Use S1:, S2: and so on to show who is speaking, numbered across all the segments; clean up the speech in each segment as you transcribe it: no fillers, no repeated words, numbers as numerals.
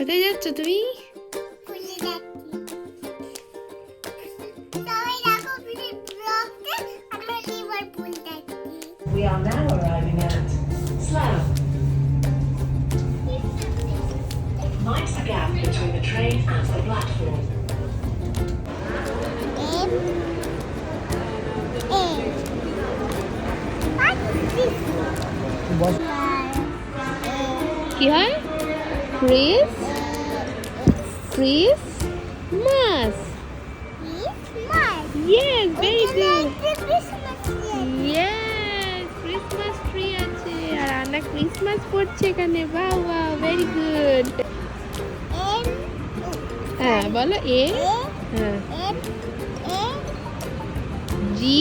S1: কোথায় যাচ্ছ তুমি?
S2: We are now arriving at Slough. Mind the gap between the train and the platform.
S1: কি হয়? ক্রিস ক্রিস মাস। Yes, very good. Yes, Christmas tree আছে আর আন্না Christmas পড়ছে এখানে। বাহ বাহ, ভেরি গুড। হ্যাঁ বলো। এ হ্যাঁ জি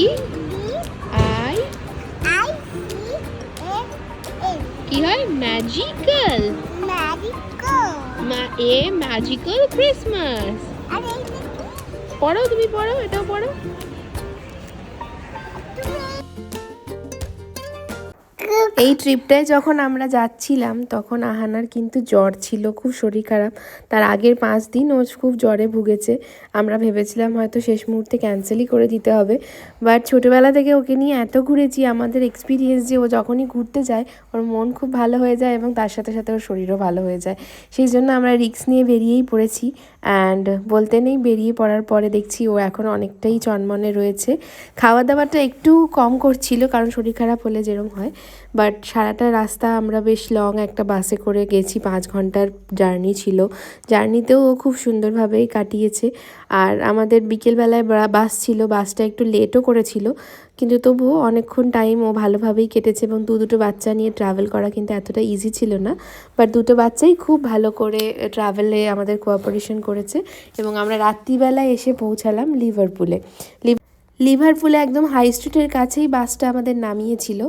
S1: আই কি হয়? ম্যাজিক্যাল। এ ম্যাজিক্যাল ক্রিসমাস। পড়ো, তুমি পড়ো, এটাও পড়ো। এই ট্রিপটায় যখন আমরা যাচ্ছিলাম তখন আহানার কিন্তু জ্বর ছিল, খুব শরীর খারাপ। তার আগের 5 দিন ও খুব জ্বরে ভুগেছে। আমরা ভেবেছিলাম হয়তো শেষ মুহূর্তে ক্যান্সেলই করে দিতে হবে, বাট ছোটোবেলা থেকে ওকে নিয়ে এত ঘুরেছি, আমাদের এক্সপিরিয়েন্স যে ও যখনই ঘুরতে যায় ওর মন খুব ভালো হয়ে যায় এবং তার সাথে সাথে ওর শরীরও ভালো হয়ে যায়। সেই জন্য আমরা রিস্ক নিয়ে বেরিয়েই পড়েছি। অ্যান্ড বলতে নেই, বেরিয়ে পড়ার পরে দেখছি ও এখন অনেকটাই চনমনে রয়েছে। খাওয়া দাওয়াটা একটু কম করছিল, কারণ শরীর খারাপ হলে যেরকম হয়। বাট সারাটা রাস্তা আমরা বেশ লং একটা বাসে করে গেছি, 5 ঘন্টার জার্নি ছিল। জার্নিতেও ও খুব সুন্দরভাবেই কাটিয়েছে। আর আমাদের বিকেলবেলায় বাস ছিল, বাসটা একটু লেটও করেছিল, কিন্তু তবুও অনেকক্ষণ টাইম ও ভালোভাবেই কেটেছে। এবং দুটো বাচ্চা নিয়ে ট্রাভেল করা কিন্তু এতটা ইজি ছিল না, বাট দুটো বাচ্চাই খুব ভালো করে ট্রাভেলে আমাদের কোঅপারেশন করেছে। এবং আমরা রাত্রিবেলায় এসে পৌঁছালাম লিভারপুলে। লিভারপুলে একদম হাই স্ট্রিটের কাছেই বাসটা আমাদের নামিয়েছিল।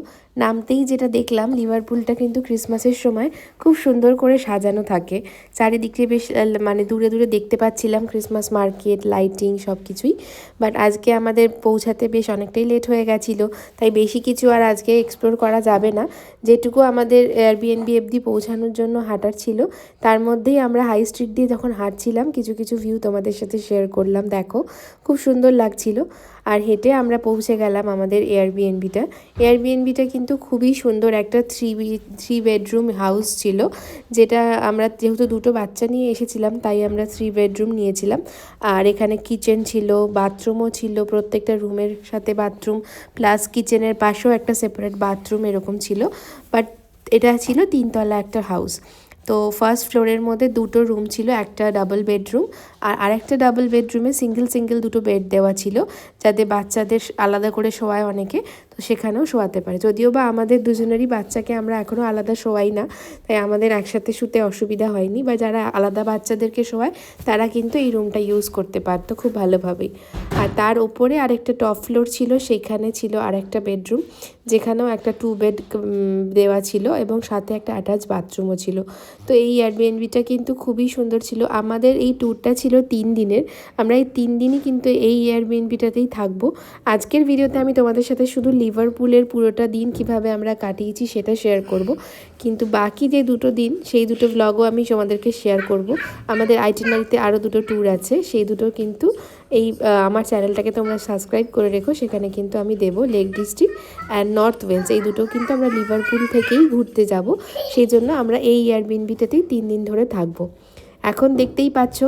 S1: নামতেই যেটা দেখলাম, লিভারপুলটা কিন্তু ক্রিসমাসের সময় খুব সুন্দর করে সাজানো থাকে। চারিদিকে বেশ মানে দূরে দূরে দেখতে পাচ্ছিলাম ক্রিসমাস মার্কেট, লাইটিং সব কিছুই। বাট আজকে আমাদের পৌঁছাতে বেশ অনেকটাই লেট হয়ে গেছিলো, তাই বেশি কিছু আর আজকে এক্সপ্লোর করা যাবে না। যেটুকু আমাদের এয়ারবিএনবি অবধি পৌঁছানোর জন্য হাঁটার ছিল, তার মধ্যেই আমরা হাই স্ট্রিট দিয়ে যখন হাঁটছিলাম কিছু কিছু ভিউ তোমাদের সাথে শেয়ার করলাম। দেখো, খুব সুন্দর লাগছিল। আর হেঁটে আমরা পৌঁছে গেলাম আমাদের এয়ারবিএনবিটা কিন্তু খুবই সুন্দর। একটা 3 বেডরুম হাউস ছিল, যেটা আমরা যেহেতু দুটো বাচ্চা নিয়ে এসেছিলাম তাই আমরা 3 বেডরুম নিয়েছিলাম। আর এখানে কিচেন ছিল, বাথরুমও ছিল, প্রত্যেকটা রুমের সাথে বাথরুম, প্লাস কিচেনের পাশেও একটা সেপারেট বাথরুম এরকম ছিল। বাট এটা ছিল 3 তলা একটা হাউস। তো ফার্স্ট ফ্লোরের মধ্যে 2টো রুম ছিল, একটা ডাবল বেডরুম আর আরেকটা ডাবল বেডরুমে সিঙ্গেল 2টো বেড দেওয়া ছিল, যাতে বাচ্চাদের আলাদা করে শোয়ায় অনেকে, তো সেখানেও শোয়াতে পারে। যদিও বা আমাদের দুজনেরই বাচ্চাকে আমরা এখনও আলাদা শোয়াই না, তাই আমাদের একসাথে শুতে অসুবিধা হয়নি। বা যারা আলাদা বাচ্চাদেরকে শোয়ায় তারা কিন্তু এই রুমটা ইউজ করতে পারতো খুব ভালোভাবেই। আর তার ওপরে আরেকটা টপ ফ্লোর ছিল, সেখানে ছিল আরেকটা বেডরুম, যেখানেও একটা 2 বেড দেওয়া ছিল এবং সাথে একটা অ্যাটাচ বাথরুমও ছিল। তো এই এয়ারবিএনবিটা কিন্তু খুবই সুন্দর ছিল। আমাদের এই ট্যুরটা ছিল 3 দিনের। আমরা এই 3 দিনই কিন্তু এই এয়ারবিএনবিটাতেই থাকবো। আজকের ভিডিওতে আমি তোমাদের সাথে শুধু লিভারপুলের পুরোটা দিন কিভাবে আমরা কাটিয়েছি সেটা শেয়ার করব, কিন্তু বাকি যে 2টো দিন সেই 2টো ভ্লগও আমি তোমাদেরকে শেয়ার করব। আমাদের আইটিনারিতে আরও 2টো ট্যুর আছে, সেই 2টো কিন্তু এই আমার চ্যানেলটাকে তোমরা সাবস্ক্রাইব করে রেখো, সেখানে কিন্তু আমি দেবো। Lake District and North Wales এই 2টো কিন্তু আমরা লিভারপুল থেকেই ঘুরতে যাব, সেই জন্য আমরা এই এয়ারবিএনবিটাতেই 3 দিন ধরে থাকবো। এখন দেখতেই পাচ্ছ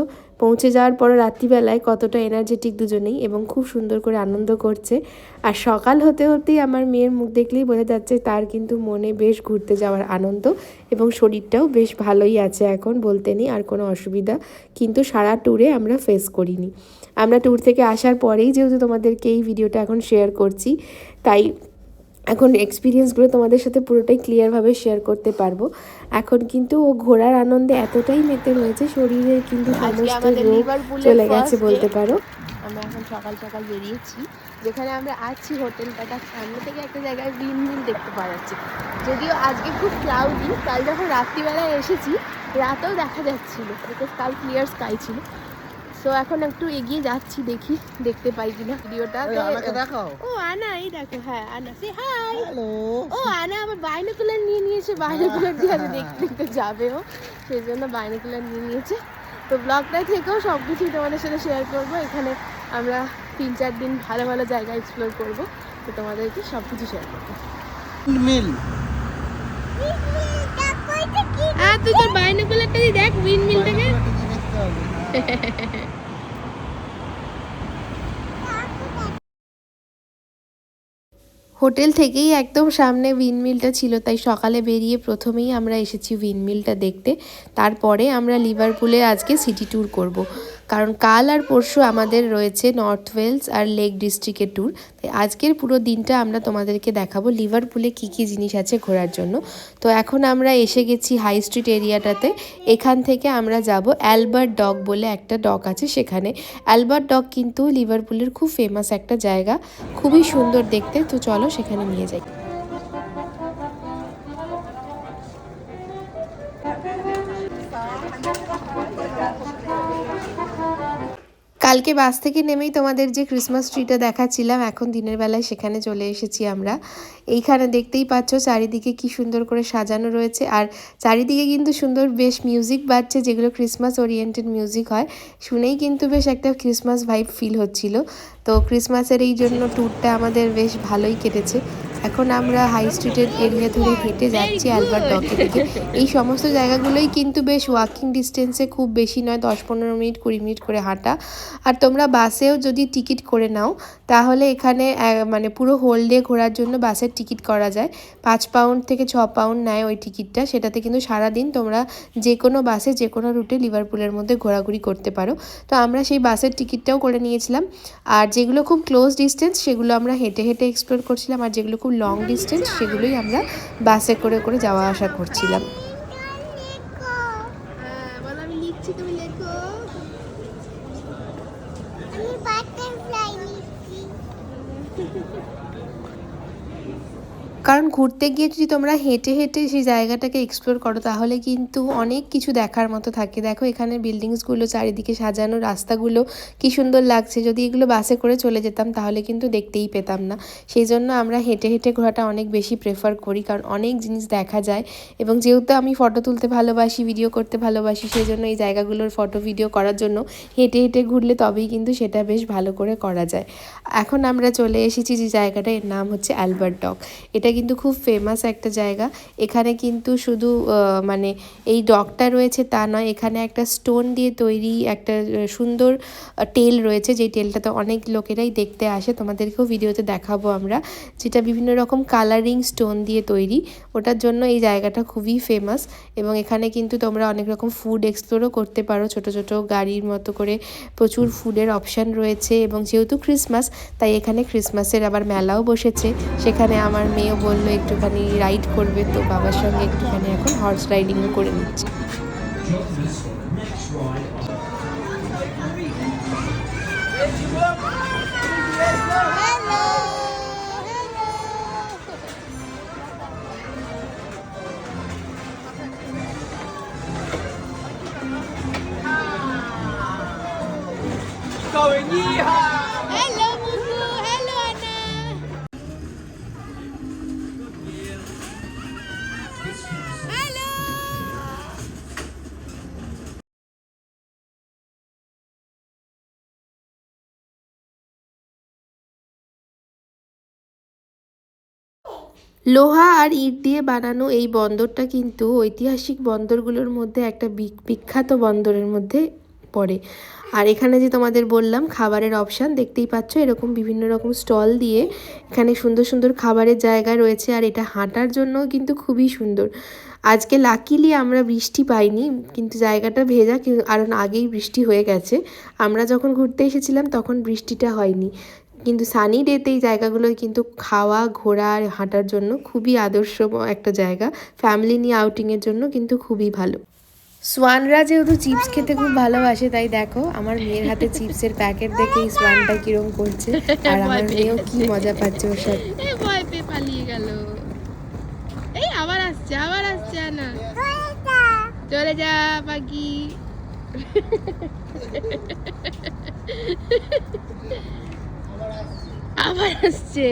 S1: পৌঁছে যাওয়ার পর রাত্রিবেলায় কতটা এনার্জেটিক দুজনেই, এবং খুব সুন্দর করে আনন্দ করছে। আর সকাল হতে হতেই আমার মেয়ের মুখ দেখলেই বোঝা যাচ্ছে তার কিন্তু মনে বেশ ঘুরতে যাওয়ার আনন্দ, এবং শরীরটাও বেশ ভালোই আছে এখন, বলতে নেই আর কোনো অসুবিধা কিন্তু সারা ট্যুরে আমরা ফেস করিনি। আমরা ট্যুর থেকে আসার পরেই যেহেতু তোমাদেরকে এই ভিডিওটা এখন শেয়ার করছি, তাই এখন এক্সপিরিয়েন্সগুলো তোমাদের সাথে পুরোটাই ক্লিয়ারভাবে শেয়ার করতে পারবো। এখন কিন্তু ও ঘোরার আনন্দে এতটাই মেতে রয়েছে, শরীরের কিন্তু সমস্ত রোগ চলে গেছে বলতে পারো। আমরা এখন সকাল সকাল বেরিয়েছি, যেখানে আমরা আছি হোটেলটা তার সামনে থেকে একটা জায়গায় বিনমিল দেখতে পাওয়া যাচ্ছে। যদিও আজকে খুব ক্লাউডি, কাল যখন রাত্রিবেলায় এসেছি রাতেও দেখা যাচ্ছিলো, বিকজ কাল ক্লিয়ার স্কাই ছিল। সো তো এখন একটু এগিয়ে যাচ্ছি, দেখি দেখতে পাই কিনা ভিডিওটা।
S3: দেখাও।
S1: ও আনা, এই দেখো, হ্যাঁ আনা, সে হাই।
S3: হ্যালো।
S1: ও আনা আবার বাইনোকুলার নিয়ে নিয়েছে, বাইনোকুলার দিয়ে আগে দেখতে দেখতে যাবে ও, সেই জন্য বাইনোকুলার নিয়ে নিয়েছে। তো ব্লগটাই থেকেও সব কিছুই তোমাদের সাথে শেয়ার করবো। এখানে আমরা 3-4 দিন ভালো ভালো জায়গা এক্সপ্লোর করবো, তো তোমাদেরকে সব কিছু শেয়ার করবো।
S3: মিল।
S1: তুই তোর বাইনোকুলারটা দিয়ে দেখ উইন্ডমিলটাকে। হোটেল থেকেই একদম সামনে উইন্ডমিলটা ছিল, তাই সকালে বেরিয়ে প্রথমেই আমরা এসেছি উইন্ডমিলটা দেখতে। তারপরে আমরা লিভারপুলে আজকে সিটি ট্যুর করব, কারণ কাল আর পরশু আমাদের রয়েছে নর্থ ওয়েলস আর লেক ডিস্ট্রিক্টের ট্যুর। তাই আজকের পুরো দিনটা আমরা তোমাদেরকে দেখাবো লিভারপুলে কী কী জিনিস আছে ঘোরার জন্য। তো এখন আমরা এসে গেছি হাই স্ট্রিট এরিয়াটাতে। এখান থেকে আমরা যাব অ্যালবার্ট ডক বলে একটা ডক আছে সেখানে। অ্যালবার্ট ডক কিন্তু লিভারপুলের খুব ফেমাস একটা জায়গা, খুবই সুন্দর দেখতে। তো চলো সেখানে নিয়ে যাই। কালকে বাস থেকে নেমেই তোমাদের যে ক্রিসমাস ট্রিটা দেখাচ্ছিলাম, এখন দিনের বেলায় সেখানে চলে এসেছি আমরা। এইখানে দেখতেই পাচ্ছ চারিদিকে কি সুন্দর করে সাজানো রয়েছে, আর চারিদিকে কিন্তু সুন্দর বেশ মিউজিক বাজছে, যেগুলো ক্রিসমাস ওরিয়েন্টেড মিউজিক হয়। শুনেই কিন্তু বেশ একটা ক্রিসমাস ভাইব ফিল হচ্ছিল। তো ক্রিসমাসের এই জন্য ট্যুরটা আমাদের বেশ ভালোই কেটেছে। এখন আমরা হাই স্ট্রিটের এরিয়া ধরে হেঁটে যাচ্ছি অ্যালবার্ট ডকের দিকে। এই সমস্ত জায়গাগুলোই কিন্তু বেশ ওয়াকিং ডিস্টেন্সে, খুব বেশি নয়, 10-15 মিনিট 20 মিনিট করে হাঁটা। আর তোমরা বাসেও যদি টিকিট করে নাও তাহলে এখানে মানে পুরো হোল ডে ঘোরার জন্য বাসের টিকিট করা যায়। 5 পাউন্ড থেকে 6 পাউন্ড নেয় ওই টিকিটটা। সেটাতে কিন্তু সারাদিন তোমরা যে কোনো বাসে যে কোনো রুটে লিভারপুলের মধ্যে ঘোরাঘুরি করতে পারো। তো আমরা সেই বাসের টিকিটটাও করে নিয়েছিলাম। আর যেগুলো খুব ক্লোজ ডিস্টেন্স সেগুলো আমরা হেঁটে হেঁটে এক্সপ্লোর করছিলাম, আর যেগুলো খুব লং ডিস্টেন্স সেগুলোই আমরা বাসে করে করে যাওয়া আসা করছিলাম। কারণ ঘুরতে গিয়ে যদি তোমরা হেঁটে হেঁটে সেই জায়গাটাকে এক্সপ্লোর করো তাহলে কিন্তু অনেক কিছু দেখার মতো থাকে। দেখো এখানে বিল্ডিংসগুলো চারিদিকে সাজানো, রাস্তাগুলো কি সুন্দর লাগছে। যদি এগুলো বাসে করে চলে যেতাম তাহলে কিন্তু দেখতেই পেতাম না। সেই জন্য আমরা হেঁটে হেঁটে ঘোরাটা অনেক বেশি প্রেফার করি, কারণ অনেক জিনিস দেখা যায়। এবং যেহেতু আমি ফটো তুলতে ভালোবাসি, ভিডিও করতে ভালোবাসি, সেই জন্য এই জায়গাগুলোর ফটো ভিডিও করার জন্য হেঁটে হেঁটে ঘুরলে তবেই কিন্তু সেটা বেশ ভালো করে করা যায়। এখন আমরা চলে এসেছি যে জায়গাটা, এর নাম হচ্ছে অ্যালবার্ট ডক। এটা কিন্তু খুব ফেমাস একটা জায়গা। এখানে কিন্তু শুধু মানে এই ডকটা রয়েছে তা নয়, এখানে একটা স্টোন দিয়ে তৈরি একটা সুন্দর টেল রয়েছে, যেই টেলটাতে অনেক লোকেরাই দেখতে আসে। তোমাদেরকেও ভিডিওতে দেখাবো আমরা, যেটা বিভিন্ন রকম কালারিং স্টোন দিয়ে তৈরি। ওটার জন্য এই জায়গাটা খুবই ফেমাস। এবং এখানে কিন্তু তোমরা অনেক রকম ফুড এক্সপ্লোরও করতে পারো, ছোট ছোট গাড়ির মতো করে প্রচুর ফুডের অপশান রয়েছে। এবং যেহেতু ক্রিসমাস তাই এখানে ক্রিসমাসের আবার মেলাও বসেছে। সেখানে আমার মেয়েও বললো একটুখানি রাইড করবে, তো বাবার সঙ্গে একটুখানি এখন হর্স রাইডিংও করে নিচ্ছে। Hello, Mumu. Hello, Anna. Hello. লোহা আর ইট দিয়ে বানানো এই বন্দরটা কিন্তু ঐতিহাসিক বন্দরগুলোর মধ্যে একটা বিখ্যাত বন্দরের মধ্যে পড়ে। আর এখানে যে তোমাদের বললাম খাবারের অপশান, দেখতেই পাচ্ছ এরকম বিভিন্ন রকম স্টল দিয়ে এখানে সুন্দর সুন্দর খাবারের জায়গা রয়েছে। আর এটা হাঁটার জন্য কিন্তু খুবই সুন্দর। আজকে লাকিলি আমরা বৃষ্টি পাইনি, কিন্তু জায়গাটা ভেজা, কারণ আগেই বৃষ্টি হয়ে গেছে। আমরা যখন ঘুরতে এসেছিলাম তখন বৃষ্টিটা হয়নি, কিন্তু সানি ডেতে এই জায়গাগুলোয় কিন্তু খাওয়া, ঘোরা আর হাঁটার জন্য খুবই আদর্শ একটা জায়গা। ফ্যামিলি নিয়ে আউটিংয়ের জন্য কিন্তু খুবই ভালো। সোয়ানরা যেহেতু চিপস খেতে খুব ভালোবাসে, তাই দেখো আমার মেয়ের হাতে চিপসের প্যাকেট দেখে এই সোয়ানটা কিরম করছে, আর আমার মেয়েও কি মজা পাচ্ছে ওর সাথে। ভয় পেয়ে পালিয়ে গেল। এই আবার আসছে না, চলে যা পাখি। আবার আসছে,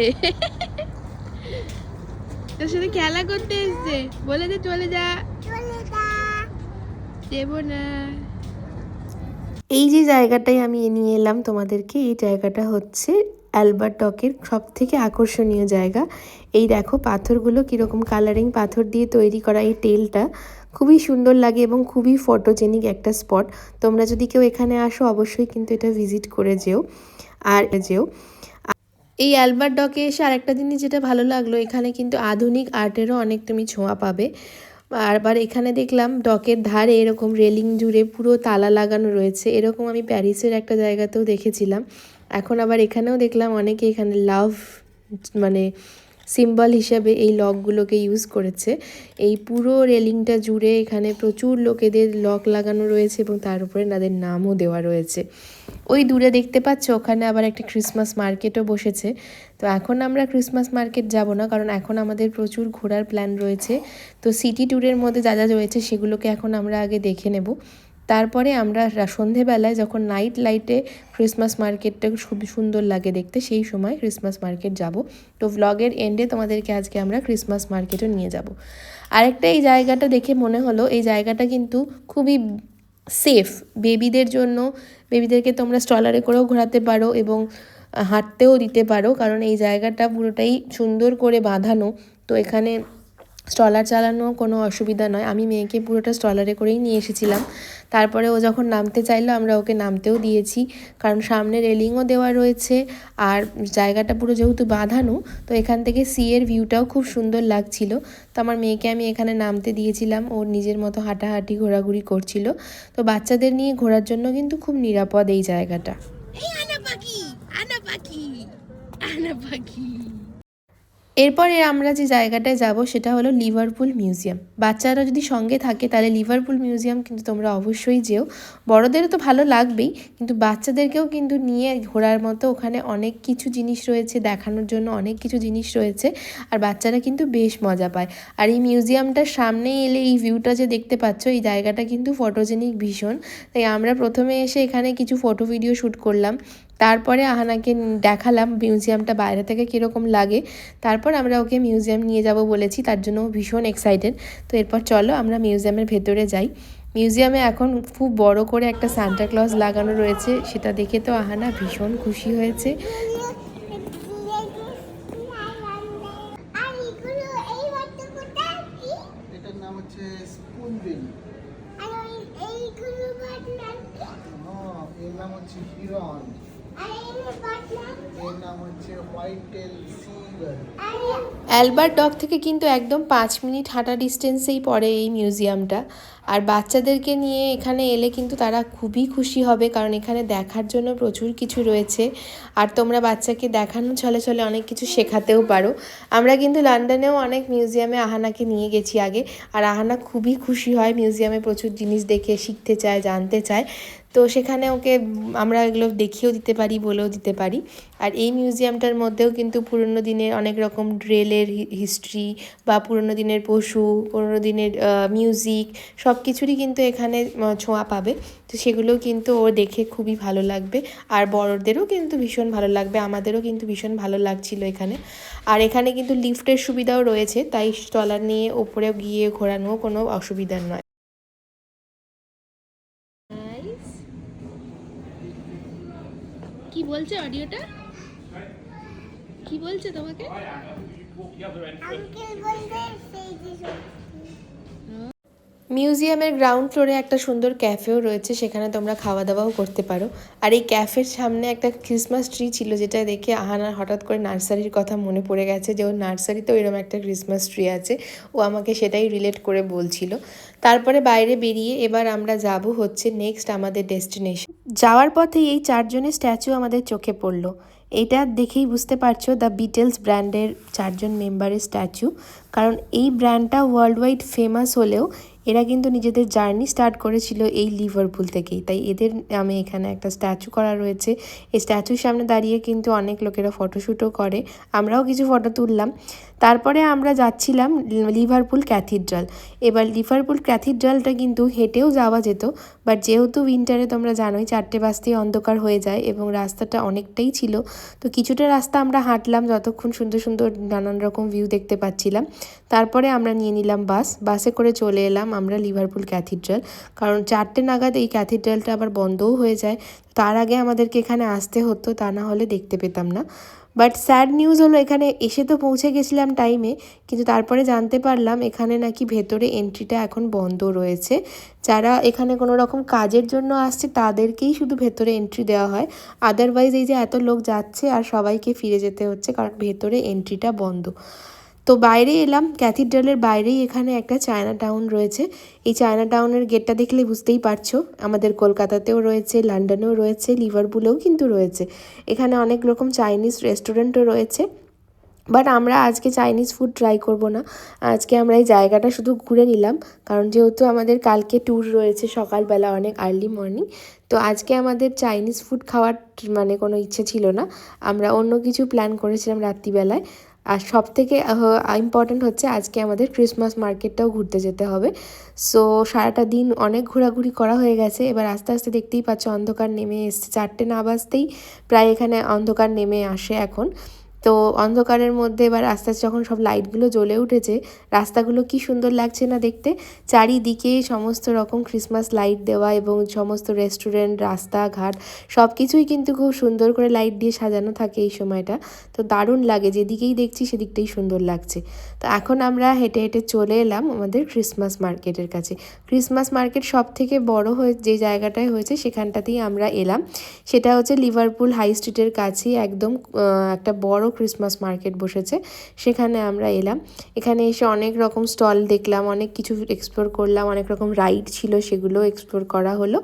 S1: তোর সাথে খেলা করতে এসছে, বলে দে চলে যা, দেবো না। এই যে জায়গাটায় আমি নিয়ে এলাম তোমাদেরকে, এই জায়গাটা হচ্ছে অ্যালবার্ট ডকের সব থেকে আকর্ষণীয় জায়গা। এই দেখো পাথরগুলো কীরকম কালারিং পাথর দিয়ে তৈরি করা, এই টেলটা খুবই সুন্দর লাগে এবং খুবই ফটোজেনিক একটা স্পট। তোমরা যদি কেউ এখানে আসো অবশ্যই কিন্তু এটা ভিজিট করে যেও। এই অ্যালবার্ট ডকে এসে আরেকটা জিনিস যেটা ভালো লাগলো, এখানে কিন্তু আধুনিক আর্টেরও অনেক তুমি ছোঁয়া পাবে। আবার এখানে দেখলাম ডকের ধারে এরকম রেলিং জুড়ে পুরো তালা লাগানো রয়েছে, এরকম আমি প্যারিসের একটা জায়গাতেও দেখেছিলাম। এখন আবার এখানেও দেখলাম অনেকে এখানে লাভ মানে সিম্বল হিসাবে এই লকগুলোকে ইউজ করেছে। এই পুরো রেলিংটা জুড়ে এখানে প্রচুর লোকেদের লক লাগানো রয়েছে এবং তার উপরে তাদের নামও দেওয়া রয়েছে। ওই দূরে দেখতে পাচ্ছ ওখানে আবার একটা ক্রিসমাস মার্কেটও বসেছে। তো এখন আমরা ক্রিসমাস মার্কেট যাব না, কারণ এখন আমাদের প্রচুর ঘোরার প্ল্যান রয়েছে। তো সিটি ট্যুরের মধ্যে যা যা রয়েছে সেগুলোকে এখন আমরা আগে দেখে নেব। তারপরে আমরা সন্ধেবেলায় যখন নাইট লাইটে ক্রিসমাস মার্কেটটা খুবই সুন্দর লাগে দেখতে, সেই সময় ক্রিসমাস মার্কেট যাব। তো ভ্লগের এন্ডে তোমাদেরকে আজকে আমরা ক্রিসমাস মার্কেটও নিয়ে যাব। আরেকটা এই জায়গাটা দেখে মনে হলো, এই জায়গাটা কিন্তু খুবই সেফ বেবিদের জন্য। বেবিদেরকে তোমরা স্ট্রলারে করেও ঘোরাতে পারো এবং হাঁটতেও দিতে পারো, কারণ এই জায়গাটা পুরোটাই সুন্দর করে বাঁধানো। তো এখানে স্ট্রলার চালানো কোনো অসুবিধা নয়। আমি মেয়েকে পুরোটা স্ট্রলারে করেই নিয়ে এসেছিলাম। তারপরে ও যখন নামতে চাইলো আমরা ওকে নামতেও দিয়েছি, কারণ সামনে রেলিংও দেওয়া রয়েছে আর জায়গাটা পুরো যেহেতু বাঁধানো, তো এখান থেকে সিয়ের ভিউটাও খুব সুন্দর লাগছিল। তো আমার মেয়েকে আমি এখানে নামতে দিয়েছিলাম, ওর নিজের মতো হাঁটাহাঁটি ঘোরাঘুরি করছিল। তো বাচ্চাদের নিয়ে ঘোরার জন্য কিন্তু খুব নিরাপদ এই জায়গাটা। এই আনা পাখি, আনা পাখি, আনা পাখি। এরপরে আমরা যে জায়গাটায় যাব সেটা হলো লিভারপুল মিউজিয়াম। বাচ্চারা যদি সঙ্গে থাকে তাহলে লিভারপুল মিউজিয়াম কিন্তু তোমরা অবশ্যই যেও। বড়দেরও তো ভালো লাগবেই, কিন্তু বাচ্চাদেরকেও কিন্তু নিয়ে ঘোরার মতো ওখানে অনেক কিছু জিনিস রয়েছে, দেখানোর জন্য অনেক কিছু জিনিস রয়েছে, আর বাচ্চারা কিন্তু বেশ মজা পায়। আর এই মিউজিয়ামটার সামনে এলে এই ভিউটা যে দেখতে পাচ্ছ, এই জায়গাটা কিন্তু ফটোজেনিক ভীষণ। তাই আমরা প্রথমে এসে এখানে কিছু ফটো ভিডিও শ্যুট করলাম, তারপরে আহানাকে দেখালাম মিউজিয়ামটা বাইরে থেকে কীরকম লাগে। তারপর আমরা ওকে মিউজিয়াম নিয়ে যাব বলেছি, তার জন্য ভীষণ এক্সাইটেড। তো এরপর চলো আমরা মিউজিয়ামের ভেতরে যাই। মিউজিয়ামে এখন খুব বড় করে একটা সান্টা ক্লজ লাগানো রয়েছে, সেটা দেখে তো আহানা ভীষণ খুশি হয়েছে।
S3: এটার নাম হচ্ছে স্পুনবিল। এর নাম হচ্ছে হিরন। এর নাম হচ্ছে white tail sea eagle.
S1: Albert Dock থেকে কিন্তু একদম 5 মিনিট হাঁটা ডিস্টেন্সেই পড়ে এই মিউজিয়ামটা। আর বাচ্চাদেরকে নিয়ে এখানে এলে কিন্তু তারা খুবই খুশি হবে, কারণ এখানে দেখার জন্য প্রচুর কিছু রয়েছে। আর তোমরা বাচ্চাকে দেখানো ছলে ছলে অনেক কিছু শেখাতেও পারো। আমরা কিন্তু লন্ডনেও অনেক মিউজিয়ামে আহানাকে নিয়ে গেছি আগে, আর আহানা খুবই খুশি হয় মিউজিয়ামে প্রচুর জিনিস দেখে, শিখতে চায়, জানতে চায়। তো সেখানে ওকে আমরা এগুলো দেখিয়েও দিতে পারি, বলেও দিতে পারি। আর এই মিউজিয়ামটার মধ্যেও কিন্তু পুরনো দিনের অনেক রকম রেলের হিস্ট্রি বা পুরনো দিনের পশু, পুরনো দিনের মিউজিক, সব কিছুরই কিন্তু এখানে ছোঁয়া পাবে। তো সেগুলোও কিন্তু ও দেখে খুবই ভালো লাগবে, আর বড়দেরও কিন্তু ভীষণ ভালো লাগবে, আমাদেরও কিন্তু ভীষণ ভালো লাগছিল এখানে। আর এখানে কিন্তু লিফটের সুবিধাও রয়েছে, তাই ট্রলার নিয়ে ওপরে গিয়ে ঘোরানো কোনো অসুবিধার নয়। কি বলছে অডিওটা? কি বলছে তোমাকে? মিউজিয়ামের গ্রাউন্ড ফ্লোরে একটা সুন্দর ক্যাফেও রয়েছে, সেখানে তোমরা খাওয়া দাওয়াও করতে পারো। আর এই ক্যাফের সামনে একটা ক্রিসমাস ট্রি ছিল, যেটা দেখে আহানার হঠাৎ করে নার্সারির কথা মনে পড়ে গেছে, যে ওর নার্সারিতেও এরকম একটা ক্রিসমাস ট্রি আছে। ও আমাকে সেটাই রিলেট করে বলছিল। তারপরে বাইরে বেরিয়ে এবার আমরা যাব হচ্ছে নেক্সট আমাদের ডেস্টিনেশন। যাওয়ার পথে এই 4 জনের স্ট্যাচু আমাদের চোখে পড়লো। এটা দেখেই বুঝতে পারছো দ্য বিটলস ব্র্যান্ডের 4 জন মেম্বারের স্ট্যাচু, কারণ এই ব্র্যান্ডটা ওয়ার্ল্ড ওয়াইড ফেমাস হলেও এরা কিন্তু নিজেদের জার্নি স্টার্ট করেছিল এই লিভারপুল থেকেই, তাই এদের নামে এখানে একটা স্ট্যাচু করা রয়েছে। এই স্ট্যাচুর সামনে দাঁড়িয়ে কিন্তু অনেক লোকেরা ফটোশ্যুটও করে, আমরাও কিছু ফটো তুললাম। তারপরে আমরা যাচ্ছিলাম লিভারপুল ক্যাথিড্রাল। এবার লিভারপুল ক্যাথিড্রালটা কিন্তু হেঁটেও যাওয়া যেত, বাট যেহেতু উইন্টারে তোমরা জানোই 4টে বাজতেই অন্ধকার হয়ে যায় এবং রাস্তাটা অনেকটাই ছিল, তো কিছুটা রাস্তা আমরা হাঁটলাম যতক্ষণ সুন্দর সুন্দর নানান রকম ভিউ দেখতে পাচ্ছিলাম। তারপরে আমরা নিয়ে নিলাম বাসে করে চলে এলাম আমরা লিভারপুল ক্যাথিড্রাল, কারণ 4টে নাগাদ এই ক্যাথিড্রালটা আবার বন্ধও হয়ে যায়। তার আগে আমাদেরকে এখানে আসতে হতো, তা না হলে দেখতে পেতাম না। বাট স্যাড নিউজ হলো, এখানে এসে তো পৌঁছে গেছিলাম টাইমে, কিন্তু তারপরে জানতে পারলাম এখানে নাকি ভেতরে এন্ট্রিটা এখন বন্ধ রয়েছে। যারা এখানে কোনো রকম কাজের জন্য আসছে তাদেরকেই শুধু ভেতরে এন্ট্রি দেওয়া হয়, আদারওয়াইজ এই যে এত লোক যাচ্ছে আর সবাইকে ফিরে যেতে হচ্ছে, কারণ ভেতরে এন্ট্রিটা বন্ধ। তো বাইরে এলাম, ক্যাথিড্রালের বাইরেই এখানে একটা চায়না টাউন রয়েছে। এই চায়না টাউনের গেটটা দেখলে বুঝতেই পারছো, আমাদের কলকাতাতেও রয়েছে, লন্ডনেও রয়েছে, লিভারপুলেও কিন্তু রয়েছে। এখানে অনেক রকম চাইনিজ রেস্টুরেন্টও রয়েছে, বাট আমরা আজকে চাইনিজ ফুড ট্রাই করব না। আজকে আমরা এই জায়গাটা শুধু ঘুরে নিলাম, কারণ যেহেতু আমাদের কালকে ট্যুর রয়েছে সকালবেলা অনেক আর্লি মর্নিং, তো আজকে আমাদের চাইনিজ ফুড খাওয়ার মানে কোনো ইচ্ছে ছিল না। আমরা অন্য কিছু প্ল্যান করেছিলাম রাত্রিবেলায়। আর সবথেকে ইম্পর্ট্যান্ট হচ্ছে আজকে আমাদের ক্রিসমাস মার্কেটটাও ঘুরতে যেতে হবে। সো সারাটা দিন অনেক ঘোরাঘুরি করা হয়ে গেছে, এবার আস্তে আস্তে দেখতেই পাচ্ছ অন্ধকার নেমে এসছে। 4টে না বাজতেই প্রায় এখানে অন্ধকার নেমে আসে এখন। তো অন্ধকারের মধ্যে এবার আস্তে আস্তে যখন সব লাইটগুলো জ্বলে উঠেছে, রাস্তাগুলো কি সুন্দর লাগছে না দেখতে। চারিদিকে সমস্ত রকম ক্রিসমাস লাইট দেওয়া এবং সমস্ত রেস্টুরেন্ট, রাস্তাঘাট সব কিছুই কিন্তু খুব সুন্দর করে লাইট দিয়ে সাজানো থাকে এই সময়টা। তো দারুণ লাগে, যেদিকেই দেখছি সেদিকটাই সুন্দর লাগছে। তো এখন আমরা হেঁটে হেঁটে চলে এলাম আমাদের ক্রিসমাস মার্কেটের কাছে। ক্রিসমাস মার্কেট সব থেকে বড় হয়ে যে জায়গাটায় হয়েছে সেখানটাতেই আমরা এলাম। সেটা হচ্ছে লিভারপুল হাই স্ট্রিটের কাছেই একদম একটা বড় ক্রিসমাস মার্কেট বসেছে, সেখানে আমরা এলাম। এখানে এসে অনেক রকম স্টল দেখলাম, অনেক কিছু এক্সপ্লোর করলাম, অনেক রকম রাইড ছিল সেগুলো এক্সপ্লোর করা হলো।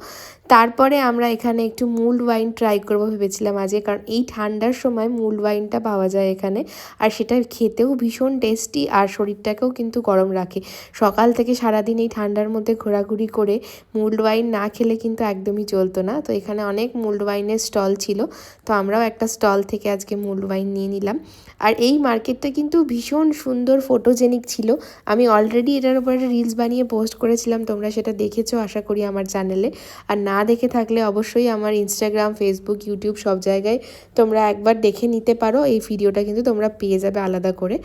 S1: তারপরে আমরা এখানে একটু মুল্ড ওয়াইন ট্রাই করবো ভেবেছিলাম আজকে, কারণ এই ঠান্ডার সময় মুল্ড ওয়াইনটা পাওয়া যায় এখানে, আর সেটা খেতেও ভীষণ টেস্টি আর শরীরটাকেও কিন্তু গরম রাখে। সকাল থেকে সারাদিন এই ঠান্ডার মধ্যে ঘোরাঘুরি করে মুল্ড ওয়াইন না খেলে কিন্তু একদমই চলতো না। তো এখানে অনেক মুল্ড ওয়াইনের স্টল ছিল, তো আমরাও একটা স্টল থেকে আজকে মুল্ড ওয়াইন নিয়ে নিলাম। আর এই মার্কেটটা কিন্তু ভীষণ সুন্দর ফটোজেনিক ছিল। আমি অলরেডি এটার উপরে রিলস বানিয়ে পোস্ট করেছিলাম, তোমরা সেটা দেখেছো আশা করি আমার চ্যানেলে। আর না দেখে থাকলে অবশ্যই আমার ইনস্টাগ্রাম, ফেসবুক, ইউটিউব সব জায়গায় তোমরা একবার দেখে নিতে পারো, এই ভিডিওটা কিন্তু তোমরা পেয়ে যাবে আলাদা করে।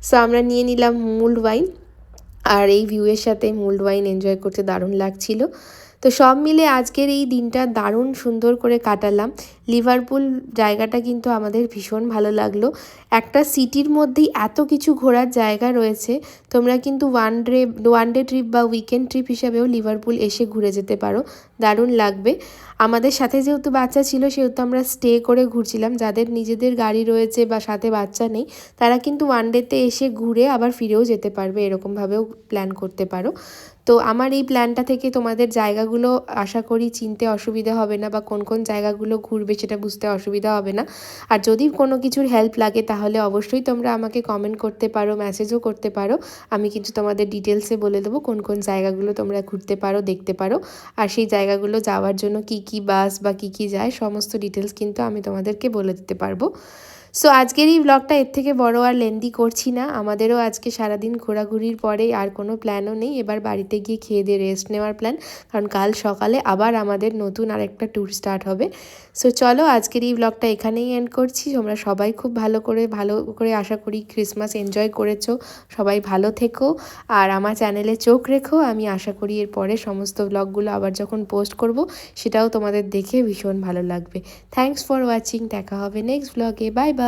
S1: সো আমরা নিয়ে নিলাম মুল্ড ওয়াইন, আর এই ভিউয়ের সাথে মুল্ড ওয়াইন এনজয় করতে দারুণ লাগছিল। তো সব মিলে আজকের এই দিনটা দারুণ সুন্দর করে কাটালাম। লিভারপুল জায়গাটা কিন্তু আমাদের ভীষণ ভালো লাগলো। একটা সিটির মধ্যেই এত কিছু ঘোরার জায়গা রয়েছে, তোমরা কিন্তু ওয়ান ডে ট্রিপ বা উইকেন্ড ট্রিপ হিসাবেও লিভারপুল এসে ঘুরে যেতে পারো, দারুণ লাগবে। আমাদের সাথে যেহেতু বাচ্চা ছিল সেহেতু আমরা স্টে করে ঘুরছিলাম। যাদের নিজেদের গাড়ি রয়েছে বা সাথে বাচ্চা নেই, তারা কিন্তু ওয়ান ডেতে এসে ঘুরে আবার ফিরেও যেতে পারবে, এরকমভাবেও প্ল্যান করতে পারো। তো আমার এই প্ল্যানটা থেকে তোমাদের জায়গাগুলো আশা করি চিনতে অসুবিধা হবে না, বা কোন কোন জায়গাগুলো ঘুরবে সেটা বুঝতে অসুবিধা হবে না। আর যদি কোনো কিছুর হেল্প লাগে তাহলে অবশ্যই তোমরা আমাকে কমেন্ট করতে পারো, মেসেজও করতে পারো। আমি কিন্তু তোমাদের ডিটেলসে বলে দেবো কোন কোন জায়গাগুলো তোমরা ঘুরতে পারো, দেখতে পারো। আর সেই জায়গাগুলো যাওয়ার জন্য কি কি বাস বা কি কি যায় সমস্ত ডিটেলস কিন্তু আমি তোমাদেরকে বলে দিতে পারবো। সো আজকের এই ব্লগটা এর থেকে বড় আর লেন্দি করছি না। আমাদেরও আজকে সারাদিন ঘোরাঘুরির পরে আর কোনো প্ল্যানও নেই, এবার বাড়িতে গিয়ে খেয়ে দিয়ে রেস্ট নেওয়ার প্ল্যান, কারণ কাল সকালে আবার আমাদের নতুন আরেকটা ট্যুর স্টার্ট হবে। সো চলো আজকের এই ব্লগটা এখানেই এন্ড করছি। তোমরা সবাই খুব ভালো করে আশা করি ক্রিসমাস এনজয় করেছো, সবাই ভালো থেকো আর আমার চ্যানেলে চোখ রেখো। আমি আশা করি এর পরে সমস্ত ব্লগগুলো আবার যখন পোস্ট করব সেটাও তোমাদের দেখে ভীষণ ভালো লাগবে। থ্যাঙ্কস ফর ওয়াচিং, দেখা হবে নেক্সট ব্লগে, বাই বাই।